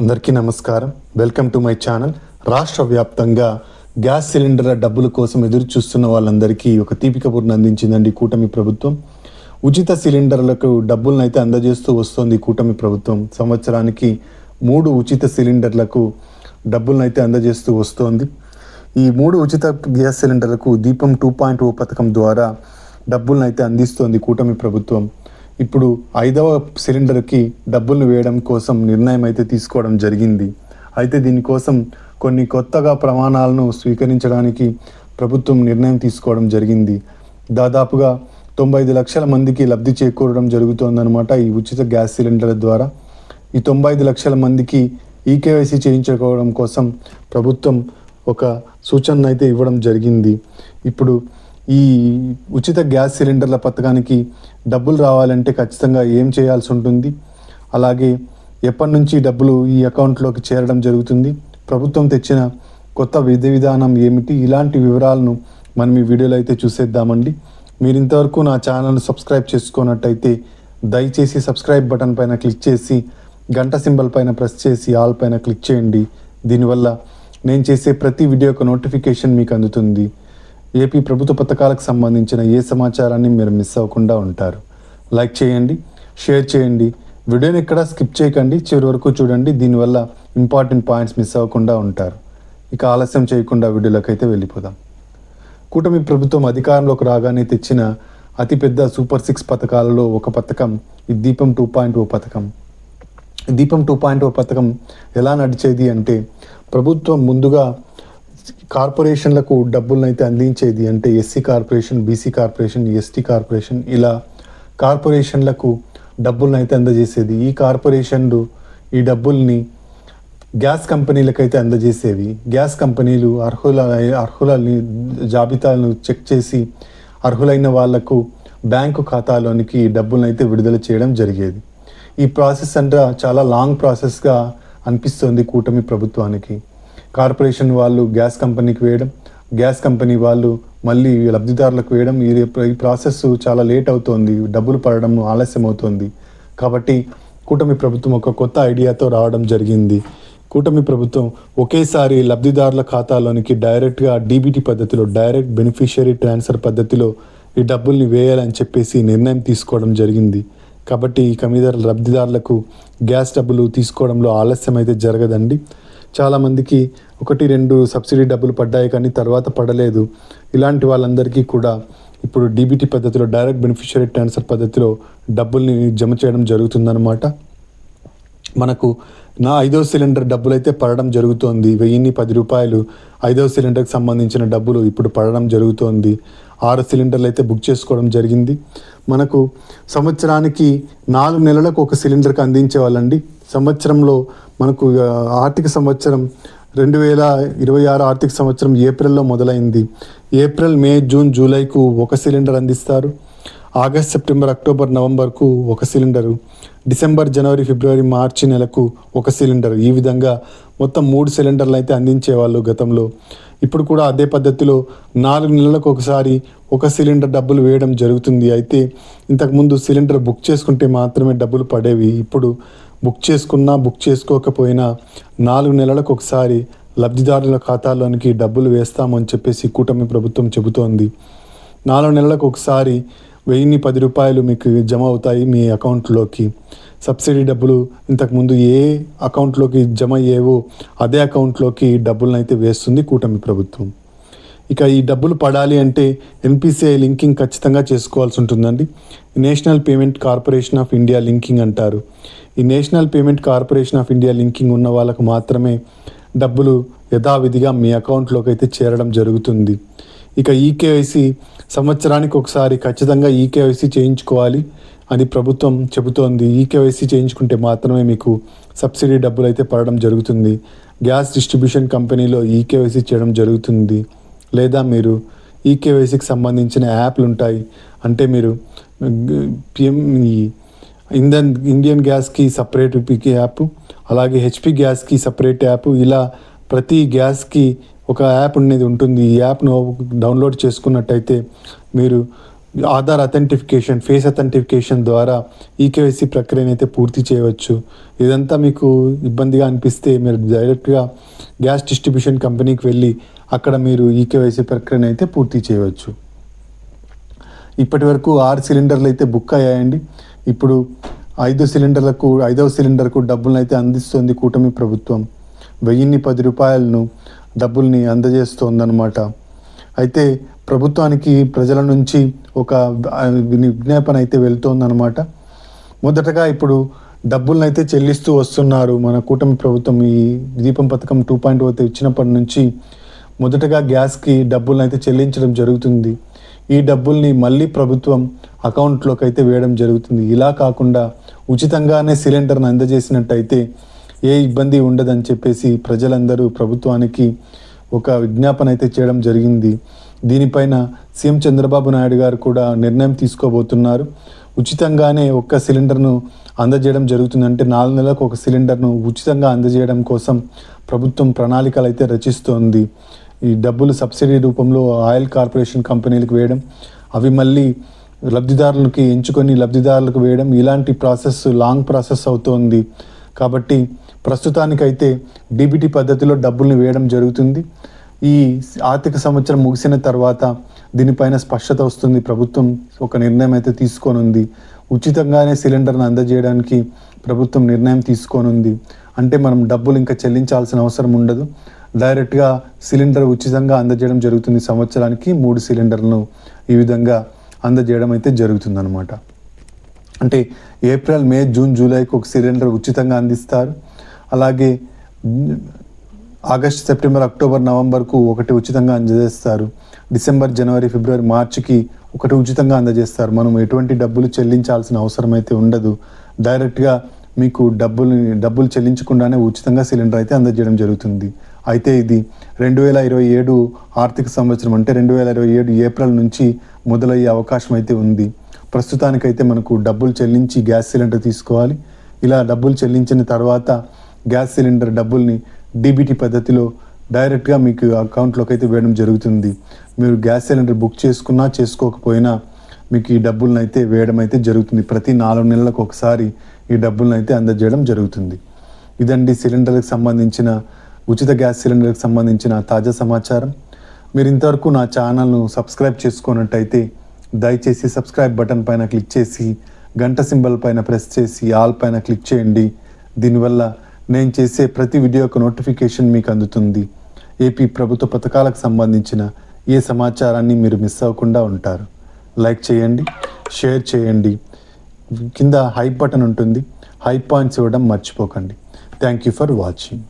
అందరికీ నమస్కారం. Welcome to my channel. రాష్ట్ర వ్యాప్తంగా గ్యాస్ సిలిండర్ల డబ్బుల కోసం ఎదురు చూస్తున్న వాళ్ళందరికీ ఒక తీపి కబుర్ను అందించిందండి కూటమి ప్రభుత్వం. ఉచిత సిలిండర్లకు డబ్బులను అయితే అందజేస్తూ వస్తోంది కూటమి ప్రభుత్వం. సంవత్సరానికి 3 ఉచిత సిలిండర్లకు డబ్బులను అయితే అందజేస్తూ వస్తోంది. ఈ 3 ఉచిత గ్యాస్ సిలిండర్లకు దీపం 2.0 పథకం ద్వారా డబ్బులను అయితే అందిస్తోంది కూటమి ప్రభుత్వం. ఇప్పుడు 5వ సిలిండర్కి డబ్బులను వేయడం కోసం నిర్ణయం అయితే తీసుకోవడం జరిగింది. అయితే దీనికోసం కొన్ని కొత్తగా ప్రమాణాలను స్వీకరించడానికి ప్రభుత్వం నిర్ణయం తీసుకోవడం జరిగింది. దాదాపుగా 95 లక్షల మందికి లబ్ధి చేకూరడం జరుగుతోందన్నమాట ఈ ఉచిత గ్యాస్ సిలిండర్ల ద్వారా. ఈ 95 లక్షల మందికి ఈకేవైసీ చేయించుకోవడం కోసం ప్రభుత్వం ఒక సూచన అయితే ఇవ్వడం జరిగింది. ఇప్పుడు ఈ ఉచిత గ్యాస్ సిలిండర్ల పథకానికి డబ్బులు రావాలంటే ఖచ్చితంగా ఏం చేయాల్సి ఉంటుంది, అలాగే ఎప్పటి నుంచి డబ్బులు ఈ అకౌంట్లోకి చేరడం జరుగుతుంది, ప్రభుత్వం తెచ్చిన కొత్త విధానం ఏమిటి, ఇలాంటి వివరాలను మనం ఈ వీడియోలో అయితే చూసేద్దామండి. మీరు ఇంతవరకు నా ఛానల్ను సబ్స్క్రైబ్ చేసుకున్నట్టయితే దయచేసి సబ్స్క్రైబ్ బటన్ పైన క్లిక్ చేసి గంట సింబల్ పైన ప్రెస్ చేసి ఆల్ పైన క్లిక్ చేయండి. దీనివల్ల నేను చేసే ప్రతి వీడియోకు నోటిఫికేషన్ మీకు అందుతుంది. ఏపీ ప్రభుత్వ పథకాలకు సంబంధించిన ఏ సమాచారాన్ని మీరు మిస్ అవ్వకుండా ఉంటారు. లైక్ చేయండి, షేర్ చేయండి, వీడియోని ఎక్కడ స్కిప్ చేయకండి, చివరి వరకు చూడండి. దీనివల్ల ఇంపార్టెంట్ పాయింట్స్ మిస్ అవ్వకుండా ఉంటారు. ఇక ఆలస్యం చేయకుండా వీడియోలోకి అయితే వెళ్ళిపోదాం. కూటమి ప్రభుత్వం అధికారంలోకి రాగానే తెచ్చిన అతిపెద్ద సూపర్ 6 పథకాలలో ఒక పథకం ఈ దీపం 2.0 పథకం. దీపం 2.0 పథకం ఎలా నడిచేది అంటే, ప్రభుత్వం ముందుగా కార్పొరేషన్లకు డబ్బులను అయితే అందించేది. అంటే SC corporation, BC corporation, ST corporation, ఇలా కార్పొరేషన్లకు డబ్బులను అయితే అందజేసేది. ఈ కార్పొరేషన్లు ఈ డబ్బుల్ని గ్యాస్ కంపెనీలకైతే అందజేసేవి. గ్యాస్ కంపెనీలు అర్హుల జాబితాలను చెక్ చేసి అర్హులైన వాళ్లకు బ్యాంకు ఖాతాలోనికి డబ్బులను అయితే విడుదల చేయడం జరిగేది. ఈ ప్రాసెస్ అంటే చాలా లాంగ్ ప్రాసెస్గా అనిపిస్తుంది కూటమి ప్రభుత్వానికి. కార్పొరేషన్ వాళ్ళు గ్యాస్ కంపెనీకి వేయడం, గ్యాస్ కంపెనీ వాళ్ళు మళ్ళీ లబ్ధిదారులకు వేయడం, ఈ ప్రాసెస్ చాలా లేట్ అవుతోంది, డబ్బులు పడడం ఆలస్యం అవుతోంది. కాబట్టి కూటమి ప్రభుత్వం ఒక కొత్త ఐడియాతో రావడం జరిగింది. కూటమి ప్రభుత్వం ఒకేసారి లబ్ధిదారుల ఖాతాలోనికి డైరెక్ట్గా డీబీటీ పద్ధతిలో, డైరెక్ట్ బెనిఫిషియరీ ట్రాన్స్ఫర్ పద్ధతిలో ఈ డబ్బుల్ని వేయాలని చెప్పేసి నిర్ణయం తీసుకోవడం జరిగింది. కాబట్టి ఇక మీద లబ్ధిదారులకు గ్యాస్ డబ్బులు తీసుకోవడంలో ఆలస్యం అయితే జరగదండి. చాలామందికి 1-2 సబ్సిడీ డబ్బులు పడ్డాయి కానీ తర్వాత పడలేదు. ఇలాంటి వాళ్ళందరికీ కూడా ఇప్పుడు డీబీటీ పద్ధతిలో, డైరెక్ట్ బెనిఫిషియరీ ట్రాన్స్ఫర్ పద్ధతిలో డబ్బుల్ని జమ చేయడం జరుగుతుందన్నమాట. మనకు 5వ సిలిండర్ డబ్బులు అయితే పడడం జరుగుతోంది. 1010 రూపాయలు 5వ సిలిండర్కి సంబంధించిన డబ్బులు ఇప్పుడు పడడం జరుగుతోంది. 6 సిలిండర్లు అయితే బుక్ చేసుకోవడం జరిగింది. మనకు సంవత్సరానికి 4 నెలలకు ఒక సిలిండర్కి అందించేవాళ్ళండి. సంవత్సరంలో మనకు ఆర్థిక సంవత్సరం 2026 ఆర్థిక సంవత్సరం ఏప్రిల్లో మొదలైంది. ఏప్రిల్, మే, జూన్, జూలైకు 1 సిలిండర్ అందిస్తారు. ఆగస్ట్, సెప్టెంబర్, అక్టోబర్, నవంబర్కు 1 సిలిండరు. డిసెంబర్, జనవరి, ఫిబ్రవరి, మార్చి నెలకు 1 సిలిండర్. ఈ విధంగా మొత్తం 3 సిలిండర్లు అయితే అందించేవాళ్ళు గతంలో. ఇప్పుడు కూడా అదే పద్ధతిలో 4 నెలలకు ఒకసారి 1 సిలిండర్ డబ్బులు వేయడం జరుగుతుంది. అయితే ఇంతకుముందు సిలిండర్ బుక్ చేసుకుంటే మాత్రమే డబ్బులు పడేవి. ఇప్పుడు బుక్ చేసుకున్నా బుక్ చేసుకోకపోయినా 4 నెలలకు ఒకసారి లబ్ధిదారుల ఖాతాలోనికి డబ్బులు వేస్తామని చెప్పేసి కూటమి ప్రభుత్వం చెబుతోంది. 4 నెలలకు ఒకసారి 1010 రూపాయలు మీకు జమ అవుతాయి మీ అకౌంట్లోకి. సబ్సిడీ డబ్బులు ఇంతకుముందు ఏ అకౌంట్లోకి జమ అయ్యేవో అదే అకౌంట్లోకి డబ్బులను అయితే వేస్తుంది కూటమి ప్రభుత్వం. ఇక ఈ డబ్బులు పడాలి అంటే ఎన్పిసిఐ లింకింగ్ ఖచ్చితంగా చేసుకోవాల్సి ఉంటుందండి. National payment corporation of India linking అంటారు. ఈ national payment corporation of India linking ఉన్న వాళ్ళకు మాత్రమే డబ్బులు యథావిధిగా మీ అకౌంట్లోకి అయితే చేరడం జరుగుతుంది. ఇక ఈకేవైసీ సంవత్సరానికి ఒకసారి ఖచ్చితంగా ఈకేవైసీ చేయించుకోవాలి అని ప్రభుత్వం చెబుతోంది. ఈకేవైసీ చేయించుకుంటే మాత్రమే మీకు సబ్సిడీ డబ్బులు అయితే పడడం జరుగుతుంది. గ్యాస్ డిస్ట్రిబ్యూషన్ కంపెనీలో ఈకేవైసీ చేయడం జరుగుతుంది. లేదా మీరు ఈకేవైసీకి సంబంధించిన యాప్లు ఉంటాయి. అంటే మీరు ఇండియన్ గ్యాస్కి సపరేట్ యాప్, అలాగే హెచ్పి గ్యాస్కి సపరేట్ యాప్, ఇలా ప్రతి గ్యాస్కి ఒక యాప్ అనేది ఉంటుంది. ఈ యాప్ను డౌన్లోడ్ చేసుకున్నట్టయితే మీరు ఆధార్ అథెంటిఫికేషన్, ఫేస్ అథెంటిఫికేషన్ ద్వారా ఈకేవైసీ ప్రక్రియను అయితే పూర్తి చేయవచ్చు. ఇదంతా మీకు ఇబ్బందిగా అనిపిస్తే మీరు డైరెక్ట్గా గ్యాస్ డిస్ట్రిబ్యూషన్ కంపెనీకి వెళ్ళి అక్కడ మీరు ఈకేవైసీ ప్రక్రియను అయితే పూర్తి చేయవచ్చు. ఇప్పటి వరకు 6 సిలిండర్లు అయితే బుక్ అయ్యాయండి. ఇప్పుడు 5వ సిలిండర్కు డబ్బులను అయితే అందిస్తుంది కూటమి ప్రభుత్వం. 1010 రూపాయలను డబ్బుల్ని అందజేస్తోందన్నమాట. అయితే ప్రభుత్వానికి ప్రజల నుంచి ఒక విజ్ఞాపన అయితే వెళ్తోందన్నమాట. మొదటగా ఇప్పుడు డబ్బులను అయితే చెల్లిస్తూ వస్తున్నారు మన కూటమి ప్రభుత్వం. ఈ దీపం పథకం 2.0 అయితే ఇచ్చినప్పటి నుంచి మొదటగా గ్యాస్కి డబ్బులను అయితే చెల్లించడం జరుగుతుంది. ఈ డబ్బుల్ని మళ్ళీ ప్రభుత్వం అకౌంట్లోకి అయితే వేయడం జరుగుతుంది. ఇలా కాకుండా ఉచితంగానే సిలిండర్ను అందజేసినట్టయితే ఏ ఇబ్బంది ఉండదని చెప్పేసి ప్రజలందరూ ప్రభుత్వానికి ఒక విజ్ఞాపన అయితే చేయడం జరిగింది. దీనిపైన సీఎం చంద్రబాబు నాయుడు గారు కూడా నిర్ణయం తీసుకోబోతున్నారు. ఉచితంగానే ఒక్క సిలిండర్ను అందజేయడం జరుగుతుంది. అంటే 4 నెలలకు ఒక సిలిండర్ను ఉచితంగా అందజేయడం కోసం ప్రభుత్వం ప్రణాళికలు అయితే రచిస్తోంది. ఈ డబ్బులు సబ్సిడీ రూపంలో ఆయిల్ కార్పొరేషన్ కంపెనీలకు వేయడం, అవి మళ్ళీ లబ్ధిదారులకి ఎంచుకొని లబ్ధిదారులకు వేయడం, ఇలాంటి ప్రాసెస్ లాంగ్ ప్రాసెస్ అవుతోంది. కాబట్టి ప్రస్తుతానికైతే డీబీటీ పద్ధతిలో డబ్బుల్ని వేయడం జరుగుతుంది. ఈ ఆర్థిక సంవత్సరం ముగిసిన తర్వాత దీనిపైన స్పష్టత వస్తుంది. ప్రభుత్వం ఒక నిర్ణయం అయితే తీసుకోనుంది. ఉచితంగానే సిలిండర్ను అందజేయడానికి ప్రభుత్వం నిర్ణయం తీసుకోనుంది. అంటే మనం డబ్బులు ఇంకా చెల్లించాల్సిన అవసరం ఉండదు. డైరెక్ట్గా సిలిండర్ ఉచితంగా అందజేయడం జరుగుతుంది. సంవత్సరానికి 3 సిలిండర్లను ఈ విధంగా అందజేయడం అయితే జరుగుతుందన్నమాట. అంటే ఏప్రిల్, మే, జూన్, జూలైకి ఒక సిలిండర్ ఉచితంగా అందిస్తారు. అలాగే ఆగస్ట్, సెప్టెంబర్, అక్టోబర్, నవంబర్కు ఒకటి ఉచితంగా అందజేస్తారు. డిసెంబర్, జనవరి, ఫిబ్రవరి, మార్చికి ఒకటి ఉచితంగా అందజేస్తారు. మనం ఎటువంటి డబ్బులు చెల్లించాల్సిన అవసరం అయితే ఉండదు. డైరెక్ట్గా మీకు డబ్బులు చెల్లించకుండానే ఉచితంగా సిలిండర్ అయితే అందజేయడం జరుగుతుంది. అయితే ఇది 2027 ఆర్థిక సంవత్సరం, అంటే 2027 ఏప్రిల్ నుంచి మొదలయ్యే అవకాశం అయితే ఉంది. ప్రస్తుతానికైతే మనకు డబ్బులు చెల్లించి గ్యాస్ సిలిండర్ తీసుకోవాలి. ఇలా డబ్బులు చెల్లించిన తర్వాత గ్యాస్ సిలిండర్ డబ్బుల్ని డీబీటీ పద్ధతిలో డైరెక్ట్గా మీకు అకౌంట్లోకి అయితే వేయడం జరుగుతుంది. మీరు గ్యాస్ సిలిండర్ బుక్ చేసుకున్నా చేసుకోకపోయినా మీకు ఈ డబ్బులను అయితే వేయడం అయితే జరుగుతుంది. ప్రతి 4 నెలలకు ఒకసారి ఈ డబ్బులను అయితే అందజేయడం జరుగుతుంది. ఇదండి సిలిండర్కి సంబంధించిన, ఉచిత గ్యాస్ సిలిండర్కి సంబంధించిన తాజా సమాచారం. మీరు ఇంతవరకు నా ఛానల్ను సబ్స్క్రైబ్ చేసుకున్నట్టయితే దయచేసి సబ్స్క్రైబ్ బటన్ పైన క్లిక్ చేసి గంట సింబల్ పైన ప్రెస్ చేసి ఆల్ పైన క్లిక్ చేయండి. దీనివల్ల నేను చేసే ప్రతి వీడియో యొక్క నోటిఫికేషన్ మీకు అందుతుంది. ఏపీ ప్రభుత్వ పథకాలకు సంబంధించిన ఏ సమాచారాన్ని మీరు మిస్ అవ్వకుండా ఉంటారు. లైక్ చేయండి, షేర్ చేయండి. కింద హైప్ బటన్ ఉంటుంది, హైప్ పాయింట్స్ ఇవ్వడం మర్చిపోకండి. Thank you for watching.